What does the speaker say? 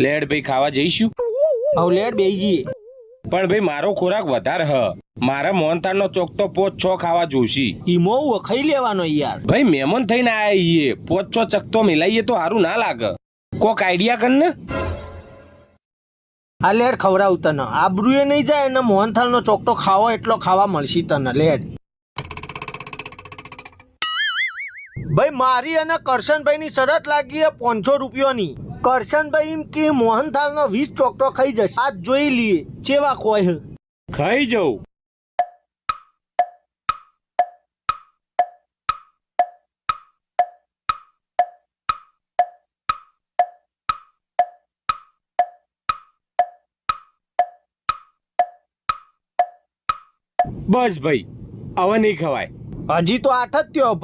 Lead ભાઈ ખાવા જઈશું. હવે લેટ બેસી જઈએ. પણ ભાઈ મારો ખોરાક વધારે હ. મારા મોહનથાળનો ચોક તો 5-6 ખાવા જોશી. ઈમો ખાઈ લેવાનો યાર. ભાઈ મહેમાન થઈને આયા છીએ, 5-6 ચકતો મિલાઈએ તો સારું ના લાગે. કોક આઈડિયા કર ને. આ લેટ ખવડાવું તને. આબરૂએ નહીં જાય અને મોહનથાળનો ચોકટો ખાવો એટલો ખાવા મળશે તને. લેટ ભાઈ મારી અને કરશનભાઈની શરત લાગી છે 500 રૂપિયાની. કરશનભાઈ એમ કે મોહનથાળનો 20 ચોકટો ખાઈ જશે. આજ જોઈ લઈએ ચેવા કોઈ. ખાઈ જવું. બસ ભાઈ હવે નહીં ખવાય. હજી તો 8 જ થયો.